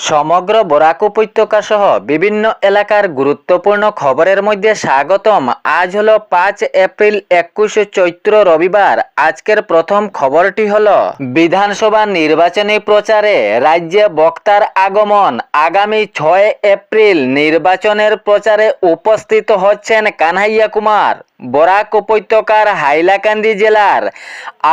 সমগ্র বরাক উপত্যকা সহ বিভিন্ন এলাকার গুরুত্বপূর্ণ খবরের মধ্যে স্বাগতম। আজ হলো 5 এপ্রিল 21 চৈত্র রবিবার। আজকের প্রথম খবরটি হলো বিধানসভা নির্বাচনী প্রচারে রাজ্যে বক্তার আগমন। আগামী 6 এপ্রিল নির্বাচনের প্রচারে উপস্থিত হচ্ছেন কানহাইয়া কুমার। বরাক উপত্যকার হাইলাকান্দি জেলার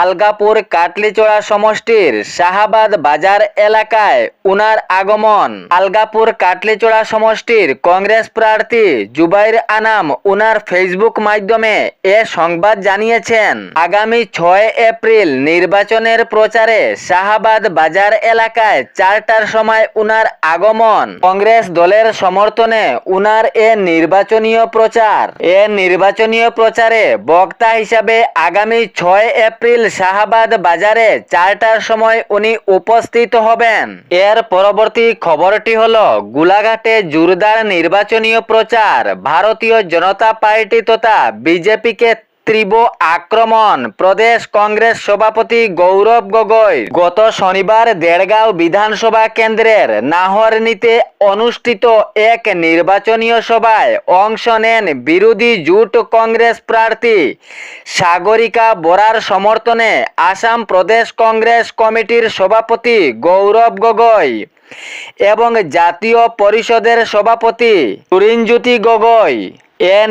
আলগাপুর কাটলিচড়া সমষ্টির শাহাবাদ বাজার এলাকায় উনার আগমন। আলগাপুর কাটলিচড়া সমষ্টির কংগ্রেস প্রার্থী জুবাইর আনাম উনার ফেসবুক মাধ্যমে এ সংবাদ জানিয়েছেন। আগামী 6 এপ্রিল নির্বাচনের প্রচারে শাহাবাদ বাজার এলাকায় 4টার সময় উনার আগমন। কংগ্রেস দলের সমর্থনে উনার নির্বাচনীয় প্রচারে বক্তা হিসাবে আগামী 6 এপ্রিল শাহাবাদ বাজারে 4টার সময় উনি উপস্থিত হবেন। এর পরবর্তী খবরটি হলো গোলাঘাটে জোরদার নির্বাচনীয় প্রচার। ভারতীয় জনতা পার্টি তথা বিজেপিকে তীব্র আক্রমণ। প্রদেশ কংগ্রেস সভাপতি গৌরব গগৈ গত শনিবার দেড়গাঁও বিধানসভা কেন্দ্রের নাহরনীতে অনুষ্ঠিত এক নির্বাচনীয় সভায় অংশ নেন। বিরোধী জোট কংগ্রেস প্রার্থী সাগরিকা বরার সমর্থনে আসাম প্রদেশ কংগ্রেস কমিটির সভাপতি গৌরব গগৈ এবং জাতীয় পরিষদের সভাপতি তরুণজ্যোতি গগৈ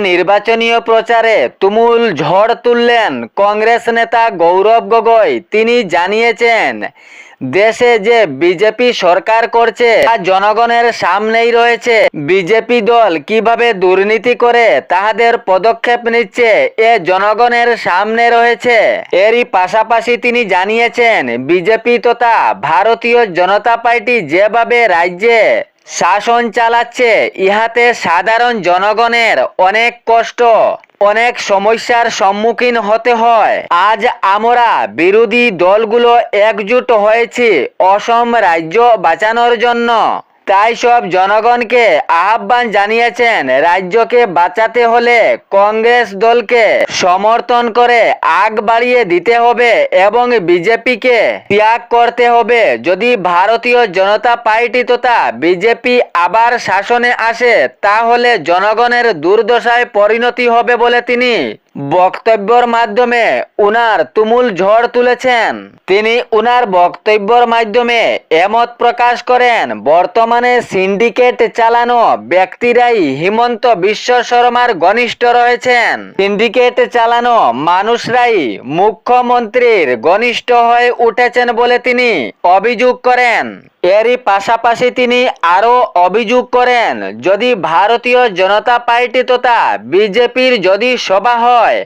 নির্বাচনীয় প্রচারে তুমুল ঝড় তুললেন। কংগ্রেস নেতা গৌরব গগৈ তিনি জানিয়েছেন, দেশে যে বিজেপি সরকার করছে তা জনগণের সামনেই রয়েছে। বিজেপি দল কিভাবে দুর্নীতি করে তাদের পদক্ষেপ নিচ্ছে জনগণের সামনে রয়েছে। এরই পাশাপাশি তিনি জানিয়েছেন, বিজেপি তথা ভারতীয় জনতা পার্টি যেভাবে রাজ্যে শাসন চালাচ্ছে ইহাতে সাধারণ জনগণের অনেক কষ্ট, অনেক সমস্যার সম্মুখীন হতে হয়। আজ আমরা বিরোধী দলগুলো একজোট হয়েছি অসম রাজ্য বাঁচানোর জন্য। তাই সব জনগণকে আহ্বান জানিয়েছেন, রাজ্যকে বাঁচাতে হলে কংগ্রেস দলকে সমর্থন করে আগ বাড়িয়ে দিতে হবে এবং বিজেপিকে ত্যাগ করতে হবে। যদি ভারতীয় জনতা পার্টি তথা বিজেপি আবার শাসনে আসে তাহলে জনগণের দুর্দশায় পরিণতি হবে বলে তিনি বক্তব্যের মাধ্যমে উনার তুমুল ঝড় তুলেছেন। তিনি উনার বক্তব্যের মাধ্যমে এমত প্রকাশ করেন, বর্তমানে সিন্ডিকেট চালানো ব্যক্তিরাই হিমন্ত বিশ্ব শর্মার ঘনিষ্ঠ রয়েছেন। সিন্ডিকেট চালানো মানুষরাই মুখ্যমন্ত্রীর ঘনিষ্ঠ হয়ে উঠেছেন বলে তিনি অভিযোগ করেন। এরই পাশাপাশি তিনি আরও অভিযোগ করেন, যদি ভারতীয় জনতা পার্টি তথা বিজেপির যদি সভা হয়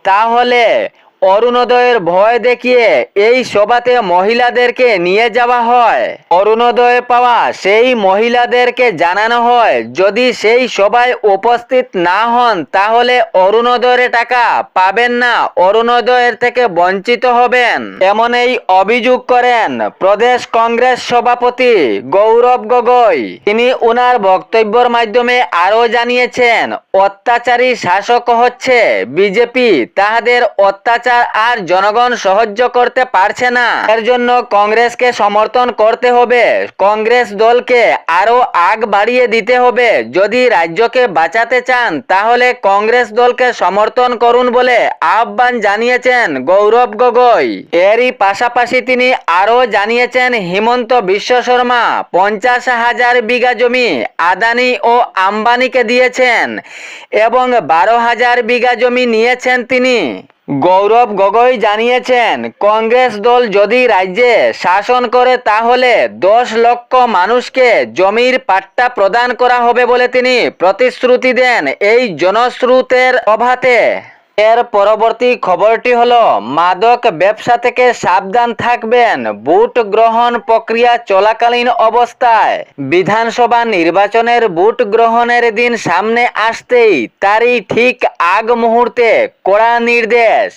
তাহলে অরুণোদয়ের ভয় দেখিয়ে এই সভাতে মহিলাদেরকে নিয়ে যাওয়া হয়। অরুণোদয় পাওয়া সেই মহিলাদেরকে জানানো হয়, যদি সেই সভায় উপস্থিত না হন তাহলে অরুণোদয়ের টাকা পাবেন না, অরুণোদয়ের থেকে বঞ্চিত হবেন। এমন এই অভিযোগ করেন প্রদেশ কংগ্রেস সভাপতি গৌরব গগৈ। তিনি উনার বক্তব্যের মাধ্যমে আরও জানিয়েছেন, অত্যাচারী শাসক হচ্ছে বিজেপি, তাহাদের অত্যাচার আর জনগণ সহ্য করতে পারছে না। এর জন্য কংগ্রেসকে সমর্থন করতে হবে, কংগ্রেস দলকে আরো আগ বাড়িয়ে দিতে হবে। যদি রাজ্যকে বাঁচাতে চান তাহলে কংগ্রেস দলকে সমর্থন করুন বলে আহ্বান জানিয়েছেন গৌরব গগৈ। এরই পাশাপাশি তিনি আরো জানিয়েছেন, হিমন্ত বিশ্ব শর্মা 50,000 বিঘা জমি আদানি ও আম্বানিকে দিয়েছেন এবং 12,000 বিঘা জমি নিয়েছেন তিনি। গৌরব গগৈ জানিয়েছেন, কংগ্রেস দল যদি রাজ্যে শাসন করে তাহলে 10 লক্ষ মানুষকে জমির পাট্টা প্রদান করা হবে বলে তিনি প্রতিশ্রুতি দেন এই জনশ্রুতের সভাতে। এর পরবর্তী খবরটি হলো, মাদক ব্যবসা থেকে সাবধান থাকবেন ভোট গ্রহণ প্রক্রিয়া চলাকালীন অবস্থায়। বিধানসভা নির্বাচনের ভোট গ্রহণের দিন সামনে আসতেই তারই ঠিক আগ মুহূর্তে কড়া নির্দেশ।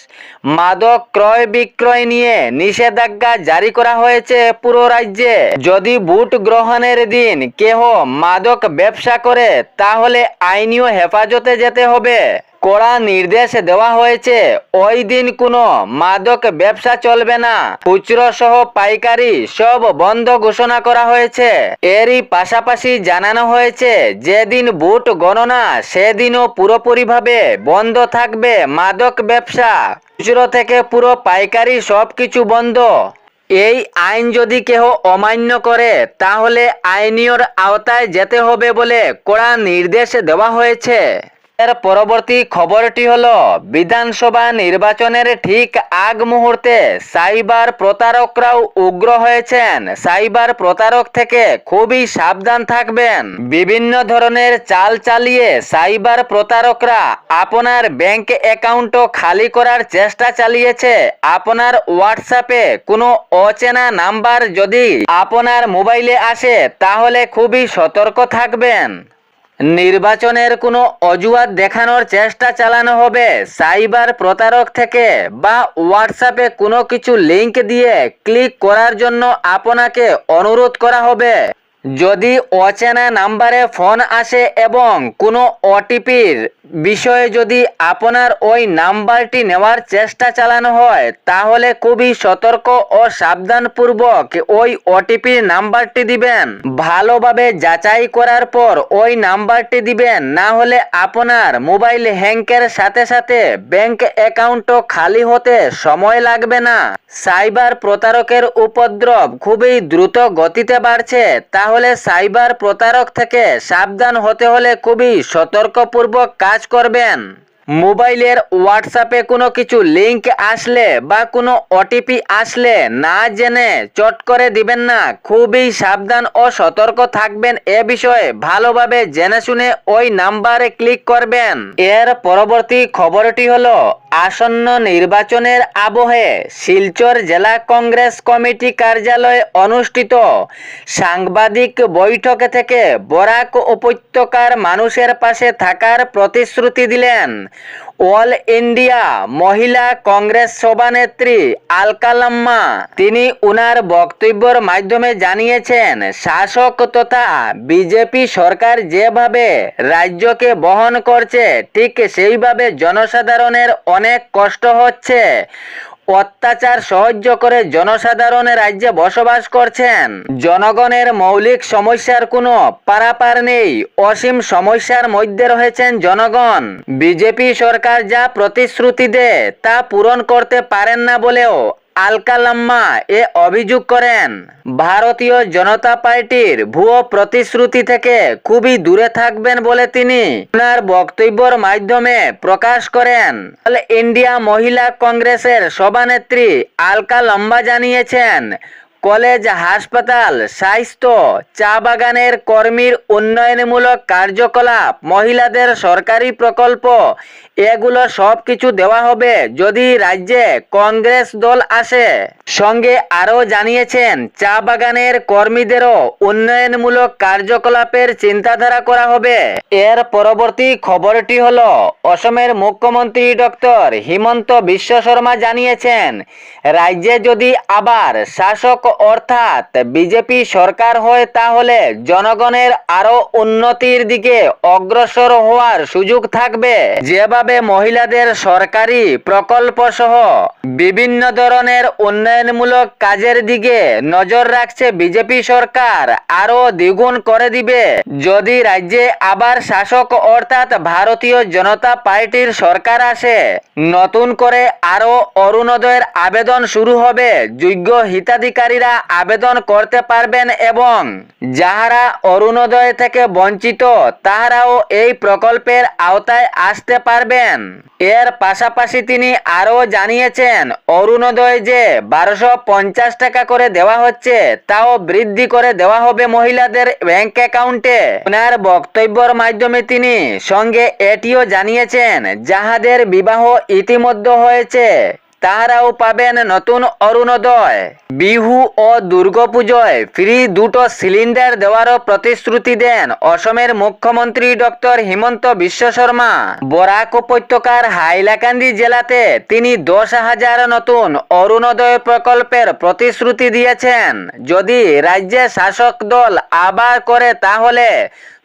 মাদক ক্রয় বিক্রয় নিয়ে নিষেধাজ্ঞা জারি করা হয়েছে পুরো রাজ্যে। যদি ভোট গ্রহণের দিন কেহ মাদক ব্যবসা করে তাহলে আইনীয় হেফাজতে যেতে হবে। কড়া নির্দেশ দেওয়া হয়েছে ওই দিন কোনো মাদক ব্যবসা চলবে না, খুচরো সহ পাইকারি সব বন্ধ ঘোষণা করা হয়েছে। এরই পাশাপাশি জানানো হয়েছে যেদিন ভোট গণনা সেদিনও পুরোপুরিভাবে বন্ধ থাকবে মাদক ব্যবসা, খুচরো থেকে পুরো পাইকারি সবকিছু বন্ধ। এই আইন যদি কেহ অমান্য করে তাহলে আইনীয় আওতায় যেতে হবে বলে কড়া নির্দেশ দেওয়া হয়েছে। এর পরবর্তী খবরটি হলো বিধানসভা নির্বাচনের ঠিক আগ মুহূর্তে সাইবার প্রতারকরাও উগ্র হয়েছেন। সাইবার প্রতারক থেকে খুবই সাবধান থাকবেন। বিভিন্ন ধরনের চাল চালিয়ে সাইবার প্রতারকরা আপনার ব্যাংক অ্যাকাউন্টও খালি করার চেষ্টা চালিয়েছে। আপনার হোয়াটসঅ্যাপে কোনো অচেনা নাম্বার যদি আপনার মোবাইলে আসে তাহলে খুবই সতর্ক থাকবেন। নির্বাচনের কোনো অজুহাত দেখানোর চেষ্টা চালানো হবে সাইবার প্রতারক থেকে, বা হোয়াটসঅ্যাপে কোনো কিছু লিংক দিয়ে ক্লিক করার জন্য আপনাকে অনুরোধ করা হবে। যদি অচেনা নাম্বারে ফোন আসে এবং কোনো ওটিপির বিষয়ে যদি আপনার ওই নাম্বারটি নেওয়ার চেষ্টা চালানো হয় তাহলে খুবই সতর্ক ও সাবধানপূর্বক ওই ওটিপির নাম্বারটি দিবেন। ভালোভাবে যাচাই করার পর ওই নাম্বারটি দিবেন, না হলে আপনার মোবাইল হ্যাংকের সাথে সাথে ব্যাংক অ্যাকাউন্টও খালি হতে সময় লাগবে না। সাইবার প্রতারকের উপদ্রব খুবই দ্রুত গতিতে বাড়ছে, তাহলে সাইবার প্রতারক থেকে সাবধান হতে হলে খুবই সতর্কপূর্বক কাজ করবেন। মোবাইলের হোয়াটসঅ্যাপে কোনো কিছু লিংক আসলে বা কোনো ওটিপি আসলে না জেনে চট করে দিবেন না, খুবই সাবধান ও সতর্ক থাকবেন। এ বিষয়ে ভালোভাবে জেনে শুনে ওই নাম্বারে ক্লিক করবেন। এর পরবর্তী খবরটি হলো আসন্ন নির্বাচনের আবহে শিলচর জেলা কংগ্রেস কমিটি কার্যালয়ে অনুষ্ঠিত সাংবাদিক বৈঠক থেকে বরাক উপত্যকার মানুষের পাশে থাকার প্রতিশ্রুতি দিলেন অল ইন্ডিয়া মহিলা কংগ্রেস সভানেত্রী আলকালাম্মা। তিনি উনার বক্তব্যের মাধ্যমে জানিয়েছেন শাসক তথা বিজেপি সরকার যেভাবে রাজ্যকে বহন করছে ঠিক সেইভাবে জনসাধারণের অনেক কষ্ট হচ্ছে। অত্যাচার সহ্য করে জনসাধারণ রাজ্যে বসবাস করছেন। জনগণের মৌলিক সমস্যার কোনো পারাপার নেই, অসীম সমস্যার মধ্যে রয়েছেন জনগণ। বিজেপি সরকার যা প্রতিশ্রুতি দেয় তা পূরণ করতে পারেন না বলেও আলকালাম্মা এ অভিযোগ করেন। ভারতীয় জনতা পার্টির ভুয়ো প্রতিশ্রুতি থেকে খুবই দূরে থাকবেন বলে তিনি ওনার বক্তব্যের মাধ্যমে প্রকাশ করেন। অল ইন্ডিয়া মহিলা কংগ্রেসের সভানেত্রী আলকালাম্মা জানিয়েছেন কলেজ, হাসপাতাল, স্বাস্থ্য, চা বাগানের কর্মীর উন্নয়নমূলক কার্যকলাপ, মহিলাদের সরকারি প্রকল্প এগুলো সব কিছু দেওয়া হবে যদি রাজ্যে কংগ্রেস দল আসে। সঙ্গে আরও জানিয়েছেন চা বাগানের কর্মীদেরও উন্নয়নমূলক কার্যকলাপের চিন্তাধারা করা হবে। এর পরবর্তী খবরটি হলো অসমের মুখ্যমন্ত্রী ডক্টর হিমন্ত বিশ্ব শর্মা জানিয়েছেন রাজ্যে যদি আবার শাসক অর্থাৎ বিজেপি সরকার হয় তাহলে জনগণের আরো উন্নতির দিকে অগ্রসর হওয়ার সুযোগ থাকবে। যেভাবে মহিলাদের সরকারি প্রকল্প সহ বিভিন্ন ধরনের উন্নয়নমূলক কাজের দিকে নজর রাখছে বিজেপি সরকার, আরো দ্বিগুণ করে দিবে যদি রাজ্যে আবার শাসক অর্থাৎ ভারতীয় জনতা পার্টির সরকার আসে। নতুন করে আরো অরুণোদয়ের আবেদন শুরু হবে। যোগ্য হিতাধিকারীরা আবেদন করতে পারবেন এবং যাহারা অরুণোদয় থেকে বঞ্চিত তাহারাও এই প্রকল্পের আওতায় আসতে পারবেন। এর পাশাপাশি তিনি আরও জানিয়েছেন অরুণোদয় যে 1250 টাকা করে দেওয়া হচ্ছে তাও বৃদ্ধি করে দেওয়া হবে মহিলাদের ব্যাংক অ্যাকাউন্টে। ওনার বক্তব্যের মাধ্যমে তিনি সঙ্গে এটিও জানিয়েছেন যাহাদের বিবাহ ইতিমধ্যে হয়েছে তাহারাও পাবেন নতুন অরুণোদয়। বিহু ও দুর্গাপুজোয় ফ্রি 2টো সিলিন্ডার দেওয়ারও প্রতিশ্রুতি দেন অসমের মুখ্যমন্ত্রী ডক্টর হিমন্ত বিশ্ব শর্মা। বরাক উপত্যকার হাইলাকান্দি জেলাতে তিনি 10,000 নতুন অরুণোদয় প্রকল্পের প্রতিশ্রুতি দিয়েছেন। যদি রাজ্যে শাসক দল আবার করে তাহলে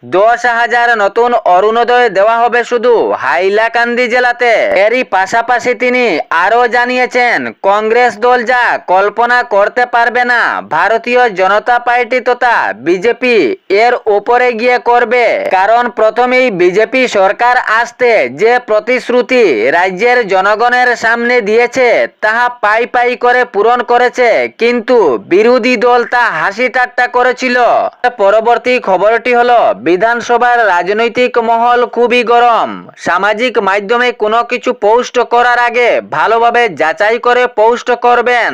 10,000 নতুন অরুণোদয় দেওয়া হবে শুধু হাইলাকান্দি জেলাতে। এরই পাশাপাশি তিনি আরও জানিয়েছেন, কংগ্রেস দল যা কল্পনা করতে পারবে না, ভারতীয় জনতা পার্টি তথা বিজেপি এর উপরে গিয়ে করবে। কারণ প্রথমেই বিজেপি সরকার আসতে যে প্রতিশ্রুতি রাজ্যের জনগণের সামনে দিয়েছে তাহা পাই পাই করে পূরণ করেছে, কিন্তু বিরোধী দল তা হাসি ঠাট্টা করেছিল। পরবর্তী খবরটি হলো, বিধানসভার রাজনৈতিক মহল খুবই গরম। সামাজিক মাধ্যমে কোনো কিছু পোস্ট করার আগে ভালোভাবে যাচাই করে পোস্ট করবেন।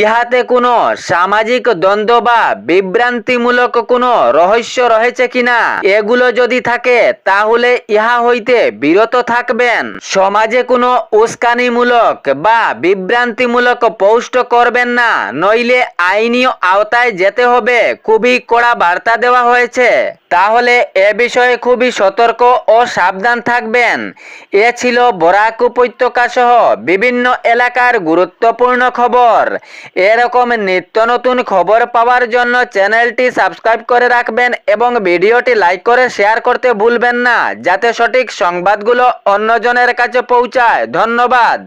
ইহাতে কোনো সামাজিক দ্বন্দ্ব বা বিভ্রান্তিমূলক কোনো রহস্য রয়েছে কিনা, এগুলো যদি থাকে তাহলে ইহা হইতে বিরত থাকবেন। সমাজে কোনো উস্কানিমূলক বা বিভ্রান্তিমূলক পোস্ট করবেন না, নইলে আইনি আওতায় যেতে হবে। খুবই কড়া বার্তা দেওয়া হয়েছে, তাহলে এ বিষয়ে খুবই সতর্ক ও সাবধান থাকবেন। এ ছিল বরাক উপত্যকা সহ বিভিন্ন এলাকার গুরুত্বপূর্ণ খবর। এরকম নিত্য নতুন খবর পাওয়ার জন্য চ্যানেলটি সাবস্ক্রাইব করে রাখবেন এবং ভিডিওটি লাইক করে শেয়ার করতে ভুলবেন না, যাতে সঠিক সংবাদগুলো অন্যজনের কাছে পৌঁছায়। ধন্যবাদ।